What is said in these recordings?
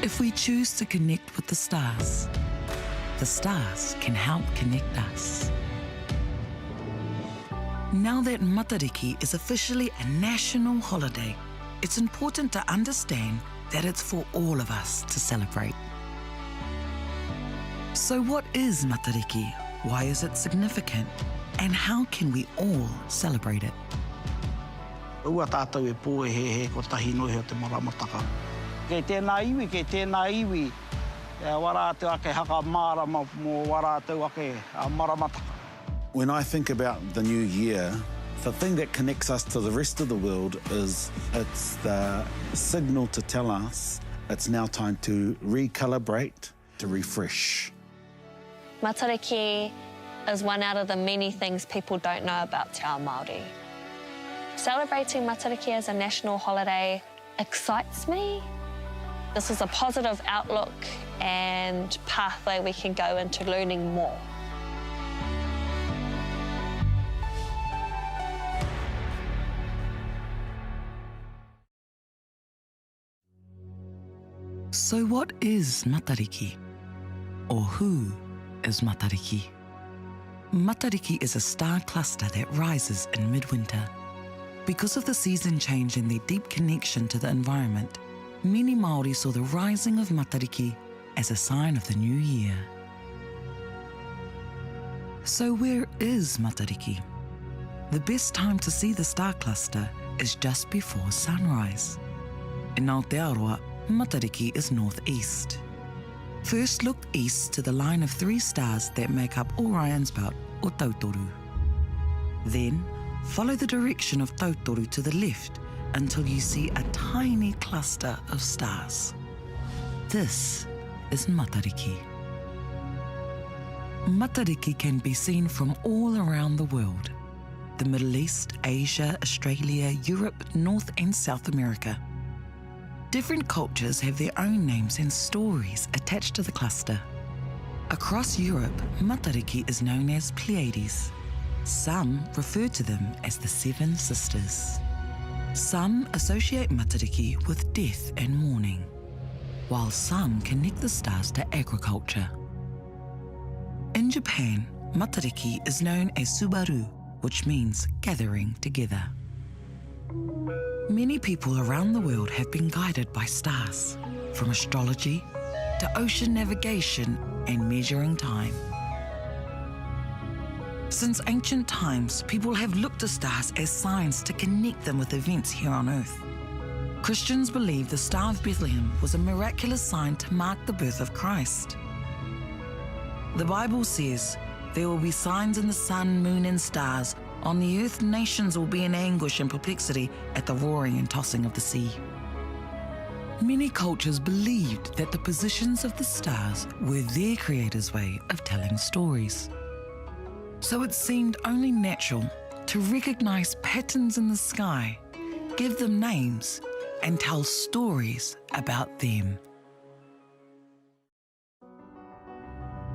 If we choose to connect with the stars can help connect us. Now that Matariki is officially a national holiday, it's important to understand that it's for all of us to celebrate. So what is Matariki? Why is it significant? And how can we all celebrate it? Ua tātou e pō he ko tahi nohi o te maramataka. Kei tēnā iwi, warātau ake haka mārama mō warātau ake maramataka. When I think about the new year, the thing that connects us to the rest of the world is it's the signal to tell us it's now time to recalibrate, to refresh. Matariki is one out of the many things people don't know about Te Ao Māori. Celebrating Matariki as a national holiday excites me. This is a positive outlook and pathway we can go into learning more. So what is Matariki? Or who is Matariki? Matariki is a star cluster that rises in midwinter. Because of the season change and their deep connection to the environment, many Māori saw the rising of Matariki as a sign of the new year. So where is Matariki? The best time to see the star cluster is just before sunrise. In Aotearoa, Matariki is northeast. First look east to the line of 3 stars that make up Orion's belt, or Tautoru. Then, follow the direction of Tautoru to the left until you see a tiny cluster of stars. This is Matariki. Matariki can be seen from all around the world. The Middle East, Asia, Australia, Europe, North and South America. Different cultures have their own names and stories attached to the cluster. Across Europe, Matariki is known as Pleiades. Some refer to them as the 7 sisters. Some associate Matariki with death and mourning, while some connect the stars to agriculture. In Japan, Matariki is known as Subaru, which means gathering together. Many people around the world have been guided by stars, from astrology to ocean navigation and measuring time. Since ancient times, people have looked to stars as signs to connect them with events here on Earth. Christians believe the Star of Bethlehem was a miraculous sign to mark the birth of Christ. The Bible says, "There will be signs in the sun, moon and stars. On the earth, nations will be in anguish and perplexity at the roaring and tossing of the sea." Many cultures believed that the positions of the stars were their creator's way of telling stories. So it seemed only natural to recognize patterns in the sky, give them names, and tell stories about them.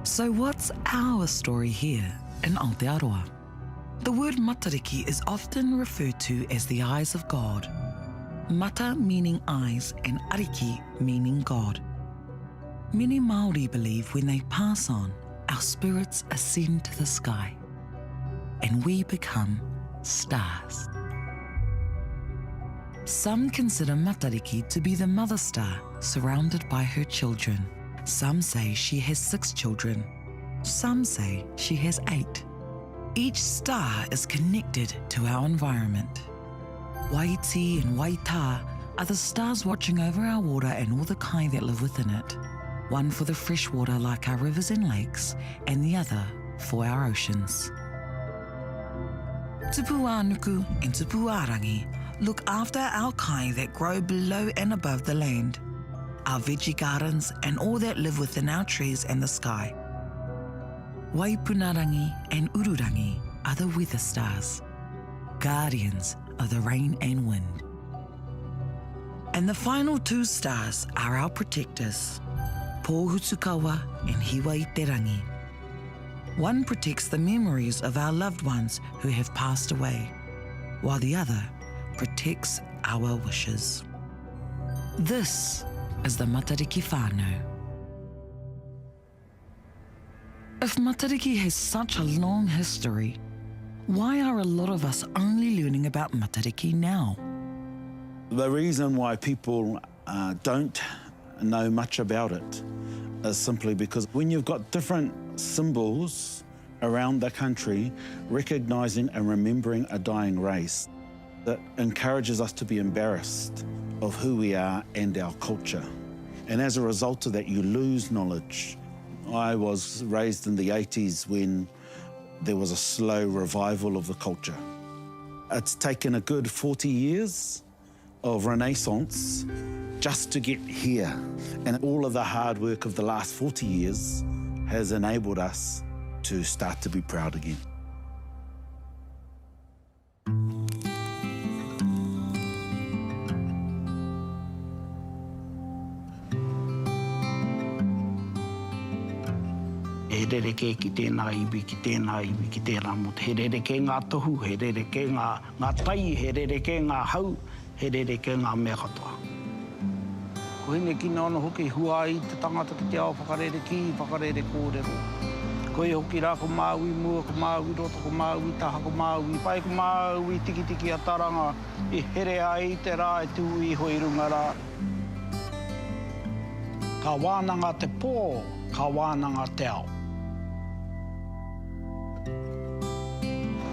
So what's our story here in Aotearoa? The word Matariki is often referred to as the eyes of God. Mata meaning eyes and ariki meaning God. Many Māori believe when they pass on, our spirits ascend to the sky and we become stars. Some consider Matariki to be the mother star surrounded by her children. Some say she has 6 children. Some say she has 8. Each star is connected to our environment. Waiti and Waita are the stars watching over our water and all the kai that live within it. One for the fresh water like our rivers and lakes, and the other for our oceans. Tupuanuku and Tupuarangi look after our kai that grow below and above the land, our veggie gardens and all that live within our trees and the sky. Waipunarangi and Ururangi are the weather stars, guardians of the rain and wind. And the final 2 stars are our protectors, Pōhutukawa and Hiwaiterangi. One protects the memories of our loved ones who have passed away, while the other protects our wishes. This as the Matariki whānau. If Matariki has such a long history, why are a lot of us only learning about Matariki now? The reason why people don't know much about it is simply because when you've got different symbols around the country, recognising and remembering a dying race, that encourages us to be embarrassed of who we are and our culture. And as a result of that, you lose knowledge. I was raised in the 80s when there was a slow revival of the culture. It's taken a good 40 years of renaissance just to get here. And all of the hard work of the last 40 years has enabled us to start to be proud again. He rereke ki tēnā iwi, ki tēnā iwi, ki tēnā motu. He rereke ngā tohu, he rereke ngā tai, he rereke ngā hau, he rereke ngā mea katoa. Ko hine kina ana hoki hua i te tangata ki te ao whakarereki, whakarere kōrero. Ko e hoki rā ko māui mua, ko māui rota, ko māui taha, ko māui pai, ko māui tiki tiki a taranga. E here ai te rā e tū i hoi runga rā. Ka wānanga te pō, ka wānanga te ao.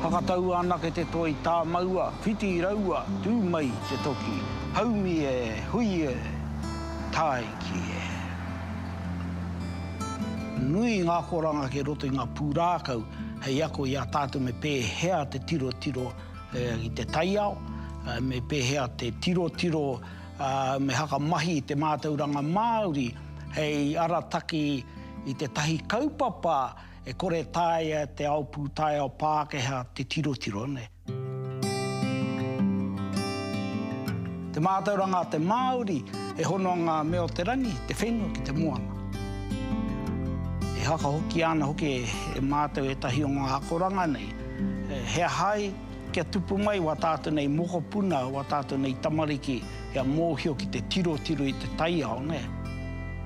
Hakatau ana ke te toi tā maua, whiti raua, tū mai te toki. Haumi e, hui e, tai ki e. Nui ngā koranga ke roto i ngā pūrākau, hei ako i a tātou me pēhea te tiro i te taiao, me pēhea te tiro me haka mahi i te mātauranga Māori, hei arataki i te tahi kaupapa, e kore tāia te aupū tāia o Pākehā te tiro ne. Te mātauranga te Māori, e hono ngā mea o te rangi, te whenua ki te moana. E haka hoki ana hoki e mātau e tahi o ngā hakoranga nei. Hea hai, kia tupu mai wa tātou nei mokopuna, wa tātou nei tamariki, hea mōhio ki te tiro i te taiao, ne.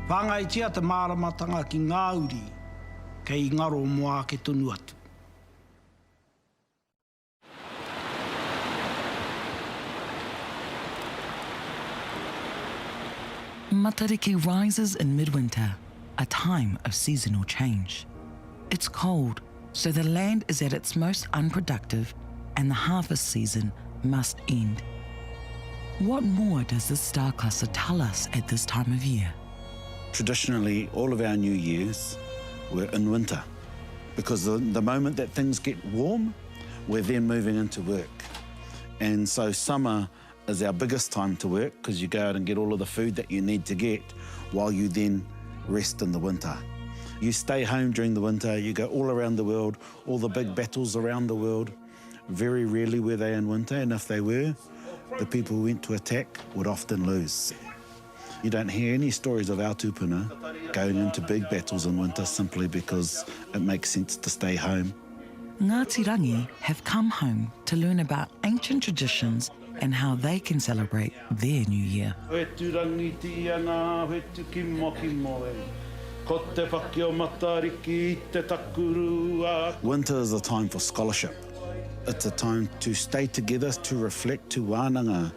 Whangai tia te māramatanga ki Ngāuri, kei ngaro moa ke tunu atu. Matariki rises in midwinter, a time of seasonal change. It's cold, so the land is at its most unproductive and the harvest season must end. What more does this star cluster tell us at this time of year? Traditionally, all of our New Years were in winter, because the moment that things get warm, we're then moving into work. And so summer is our biggest time to work, because you go out and get all of the food that you need to get while you then rest in the winter. You stay home during the winter, you go all around the world, all the big battles around the world. Very rarely were they in winter, and if they were, the people who went to attack would often lose. You don't hear any stories of our tupuna going into big battles in winter simply because it makes sense to stay home. Ngāti Rangi have come home to learn about ancient traditions and how they can celebrate their new year. Winter is a time for scholarship. It's a time to stay together, to reflect, to wānanga.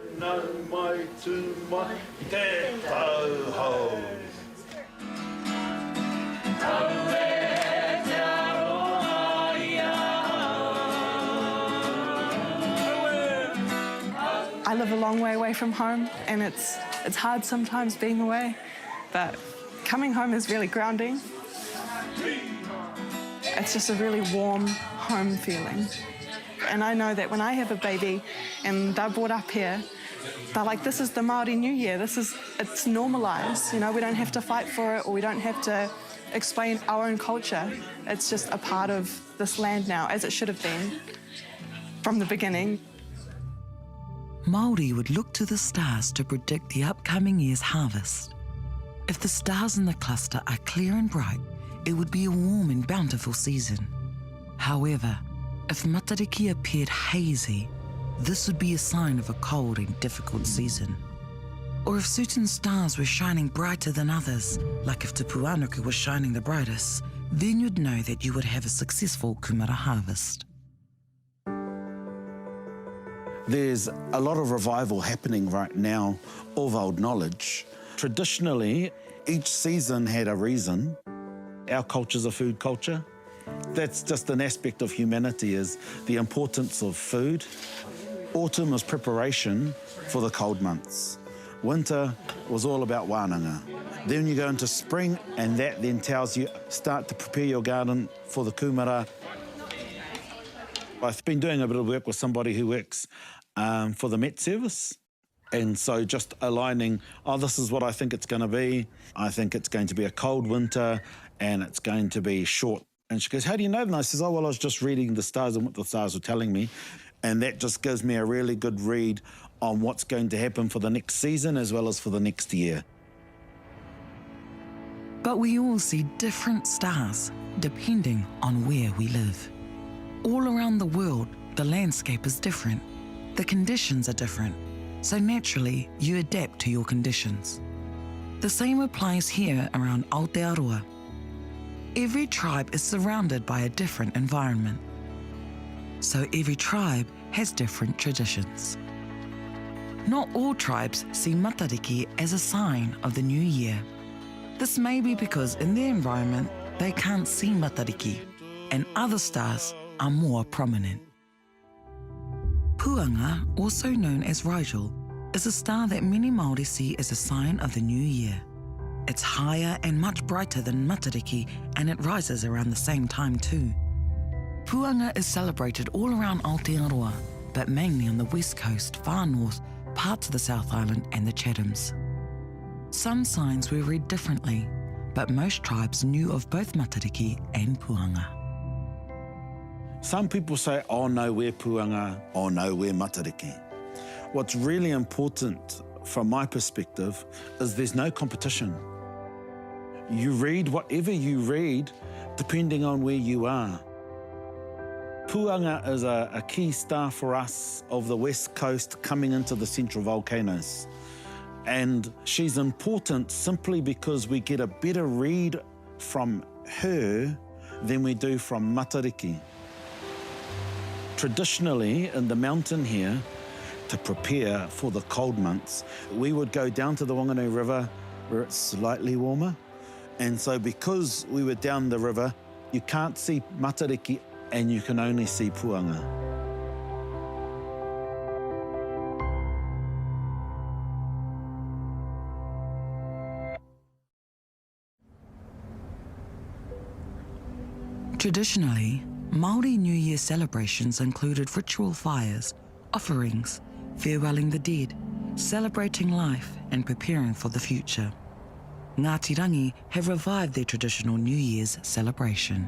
I live a long way away from home, and it's hard sometimes being away, but coming home is really grounding. It's just a really warm home feeling. And I know that when I have a baby and they're brought up here, they're like, this is the Māori New Year, it's normalised, you know, we don't have to fight for it, or we don't have to explain our own culture. It's just a part of this land now, as it should have been from the beginning. Māori would look to the stars to predict the upcoming year's harvest. If the stars in the cluster are clear and bright, it would be a warm and bountiful season. However, if Matariki appeared hazy, this would be a sign of a cold and difficult season. or if certain stars were shining brighter than others, like if Te Puanuku was shining the brightest, then you'd know that you would have a successful kumara harvest. There's a lot of revival happening right now of old knowledge. Traditionally, each season had a reason. Our culture's a food culture. That's just an aspect of humanity, is the importance of food. Autumn is preparation for the cold months. Winter was all about wānanga. Then you go into spring, and that then tells you, start to prepare your garden for the kumara. I've been doing a bit of work with somebody who works for the Met Service. And so just aligning, this is what I think it's going to be. I think it's going to be a cold winter and it's going to be short. And she goes, how do you know? And I says, well, I was just reading the stars and what the stars were telling me. And that just gives me a really good read on what's going to happen for the next season as well as for the next year. But we all see different stars depending on where we live. All around the world, the landscape is different. The conditions are different, so naturally you adapt to your conditions. The same applies here around Aotearoa. Every tribe is surrounded by a different environment, so every tribe has different traditions. Not all tribes see Matariki as a sign of the new year. This may be because in their environment they can't see Matariki, and other stars are more prominent. Puanga, also known as Rigel, is a star that many Māori see as a sign of the new year. It's higher and much brighter than Matariki, and it rises around the same time too. Puanga is celebrated all around Aotearoa, but mainly on the west coast, far north, parts of the South Island and the Chathams. Some signs were read differently, but most tribes knew of both Matariki and Puanga. Some people say, oh no, we're Puanga, oh no, we're Matariki. What's really important from my perspective is there's no competition. You read whatever you read depending on where you are. Puanga is a key star for us of the west coast coming into the central volcanoes. And she's important simply because we get a better read from her than we do from Matariki. Traditionally, in the mountain here, to prepare for the cold months, we would go down to the Whanganui River where it's slightly warmer. And so because we were down the river, you can't see Matariki and you can only see Puanga. Traditionally, Māori New Year celebrations included ritual fires, offerings, farewelling the dead, celebrating life and preparing for the future. Ngāti Rangi have revived their traditional New Year's celebration.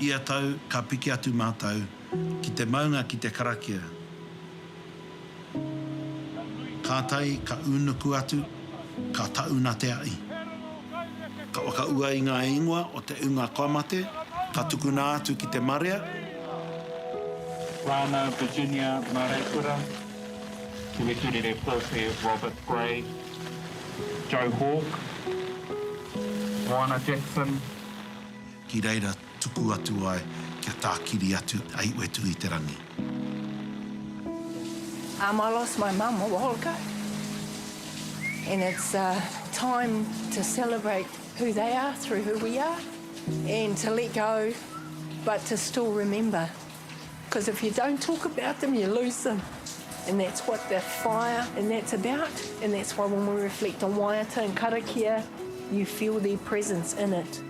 Ia tau, ka piki atu mātou, ki te maunga ki te karakia. Ka tai, ka unuku atu, ka tauna te ai. Ka waka ua i ngā ingoa o te unga kaumate, ka tukuna atu ki te marea. Rana, Virginia, Marekura, Te Weturere Pōwhi, Robert Gray, Joe Hawke, Moana Jackson. Ki reira tuku atu ai, kia tākiri atu ai wetu I te rangi. I lost my mum a while ago. And it's time to celebrate who they are through who we are and to let go, but to still remember. Because if you don't talk about them, you lose them. And that's what the fire and that's about. And that's why when we reflect on waiata and karakia, you feel their presence in it.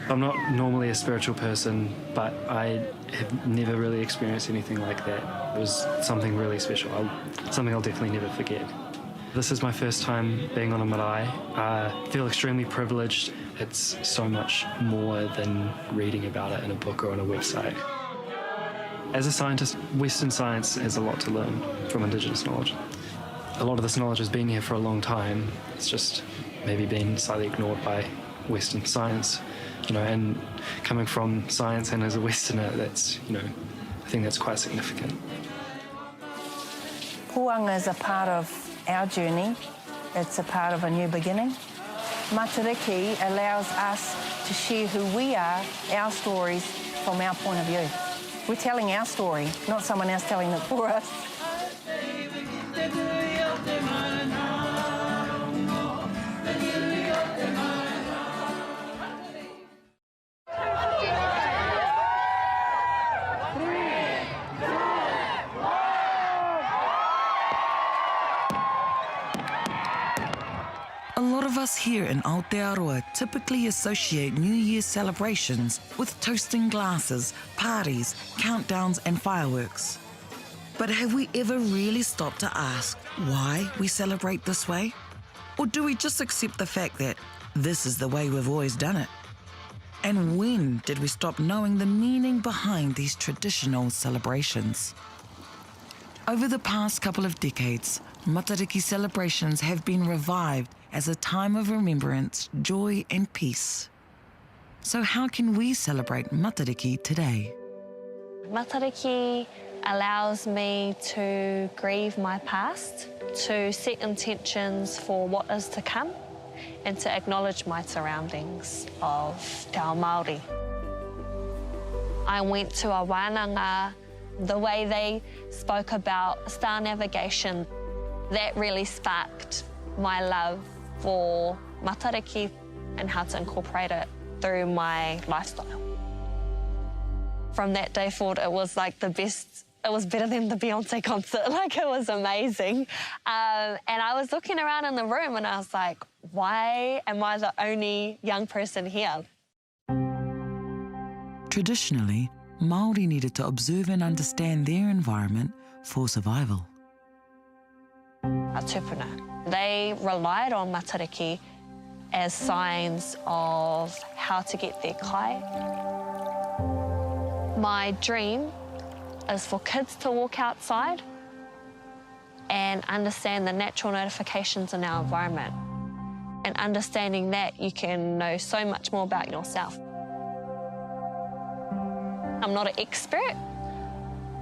I'm not normally a spiritual person, but I have never really experienced anything like that. It was something really special, something I'll definitely never forget. This is my first time being on a marae. I feel extremely privileged. It's so much more than reading about it in a book or on a website. As a scientist, Western science has a lot to learn from Indigenous knowledge. A lot of this knowledge has been here for a long time. It's just maybe been slightly ignored by Western science, and coming from science and as a Westerner, that's, I think that's quite significant. Puanga is a part of our journey. It's a part of a new beginning. Matariki allows us to share who we are, our stories, from our point of view. We're telling our story, not someone else telling it for us. A lot of us here in Aotearoa typically associate New Year's celebrations with toasting glasses, parties, countdowns and fireworks. But have we ever really stopped to ask why we celebrate this way? Or do we just accept the fact that this is the way we've always done it? And when did we stop knowing the meaning behind these traditional celebrations? Over the past couple of decades, Matariki celebrations have been revived as a time of remembrance, joy and peace. So how can we celebrate Matariki today? Matariki allows me to grieve my past, to set intentions for what is to come, and to acknowledge my surroundings of Te Ao Māori. I went to a wānanga, the way they spoke about star navigation, that really sparked my love for Matariki and how to incorporate it through my lifestyle. From that day forward, it was like the best. It was better than the Beyonce concert. Like, it was amazing. And I was looking around in the room and I was like, why am I the only young person here? Traditionally, Māori needed to observe and understand their environment for survival. A tupuna. They relied on Matariki as signs of how to get their kai. My dream is for kids to walk outside and understand the natural notifications in our environment. And understanding that, you can know so much more about yourself. I'm not an expert,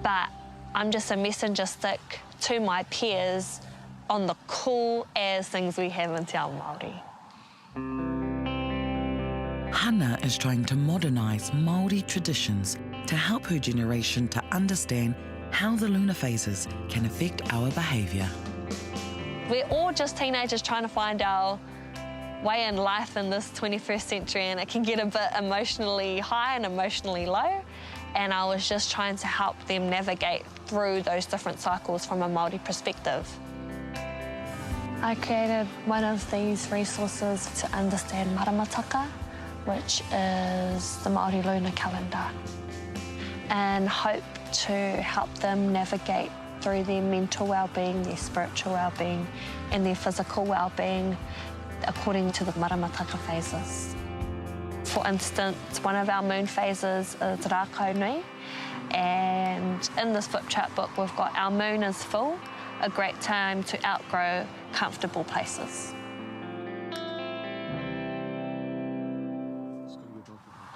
but I'm just a messenger stick to my peers on the cool-as things we have in Te Ao Māori. Hana is trying to modernise Māori traditions to help her generation to understand how the lunar phases can affect our behaviour. We're all just teenagers trying to find our way in life in this 21st century, and it can get a bit emotionally high and emotionally low. And I was just trying to help them navigate through those different cycles from a Māori perspective. I created one of these resources to understand maramataka, which is the Māori lunar calendar, and hope to help them navigate through their mental well-being, their spiritual well-being, and their physical well-being according to the maramataka phases. For instance, one of our moon phases is Rākau Nui, and in this flip chart book we've got our moon is full, a great time to outgrow comfortable places.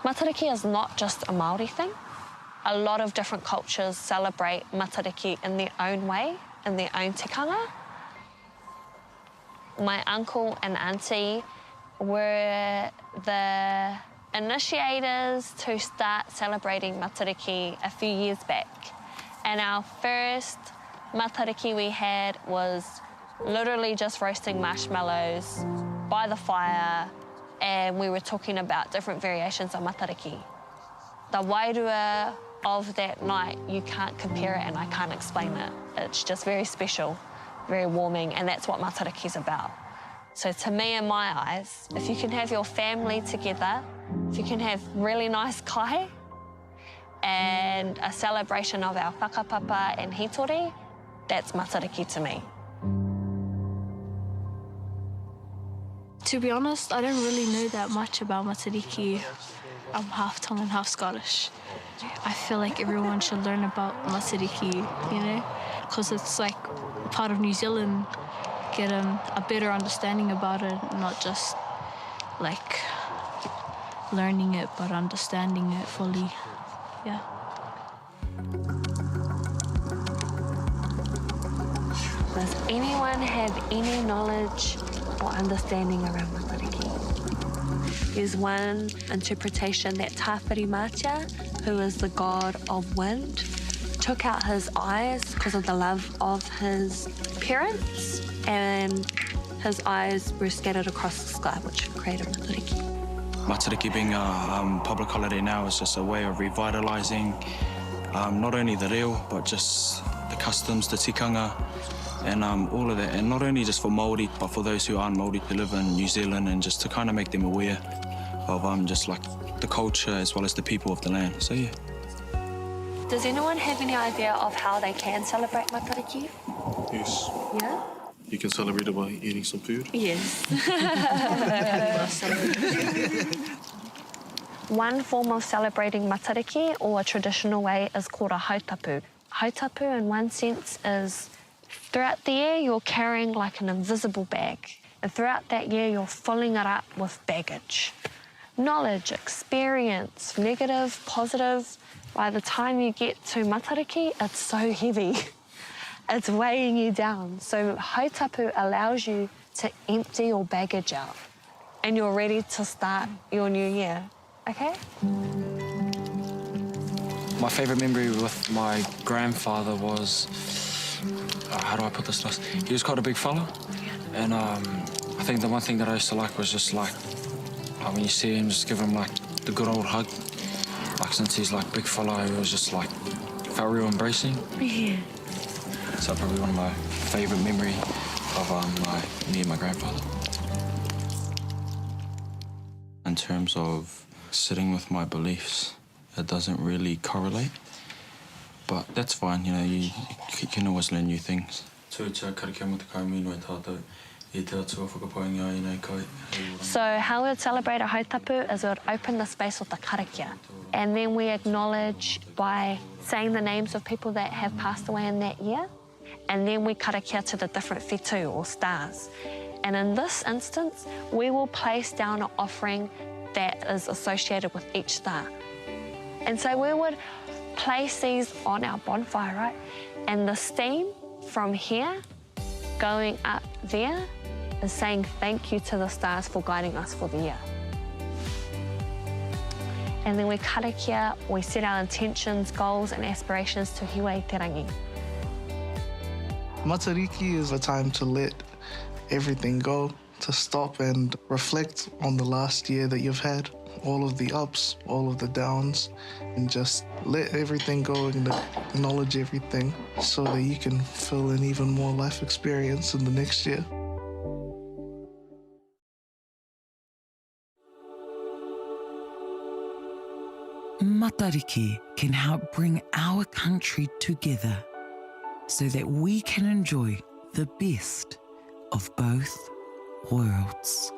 Matariki is not just a Māori thing. A lot of different cultures celebrate Matariki in their own way, in their own tikanga. My uncle and auntie were the initiators to start celebrating Matariki a few years back. And our first Matariki we had was literally just roasting marshmallows by the fire, and we were talking about different variations of Matariki. The wairua of that night, you can't compare it and I can't explain it. It's just very special, very warming, and that's what Matariki's about. So to me, in my eyes, if you can have your family together, if you can have really nice kai and a celebration of our whakapapa and hitori, that's Matariki to me. To be honest, I don't really know that much about Matariki. I'm half Tongan, half Scottish. I feel like everyone should learn about Matariki, you know, because it's like part of New Zealand. Get a better understanding about it, not just like learning it, but understanding it fully. Yeah. Does anyone have any knowledge or understanding around Matariki? There's one interpretation that Tāwhiri Matia, who is the god of wind, took out his eyes because of the love of his parents, and his eyes were scattered across the sky, which created Matariki. Matariki being a public holiday now is just a way of revitalising not only the reo, but just the customs, the tikanga, and all of that. And not only just for Māori, but for those who aren't Māori to live in New Zealand, and just to kind of make them aware of just like the culture as well as the people of the land. So yeah. Does anyone have any idea of how they can celebrate Matariki? Yes. Yeah? You can celebrate it by eating some food. Yes. One form of celebrating Matariki, or a traditional way, is called a hautapu. Hautapu, in one sense, is throughout the year you're carrying like an invisible bag. And throughout that year you're filling it up with baggage. Knowledge, experience, negative, positive. By the time you get to Matariki, it's so heavy. It's weighing you down. So hautapu allows you to empty your baggage out, and you're ready to start your new year, okay? My favourite memory with my grandfather was, how do I put this nice? He was quite a big fella, and I think the one thing that I used to like was just like, when you see him, just give him like the good old hug. Like since he's like big fella, he was just like, felt real embracing. Yeah. So probably one of my favourite memory of me and my grandfather. In terms of sitting with my beliefs, it doesn't really correlate, but that's fine, you know, you can always learn new things. So how we would celebrate a hautapu is we would open the space with the karakia, and then we acknowledge by saying the names of people that have passed away in that year, and then we karakia to the different whetū or stars. And in this instance, we will place down an offering that is associated with each star. And so we would place these on our bonfire, right? And the steam from here going up there is saying thank you to the stars for guiding us for the year. And then we karakia, we set our intentions, goals and aspirations to Hiwa i te rangi. Matariki is a time to let everything go, to stop and reflect on the last year that you've had, all of the ups, all of the downs, and just let everything go and acknowledge everything so that you can fill in even more life experience in the next year. Matariki can help bring our country together so that we can enjoy the best of both worlds.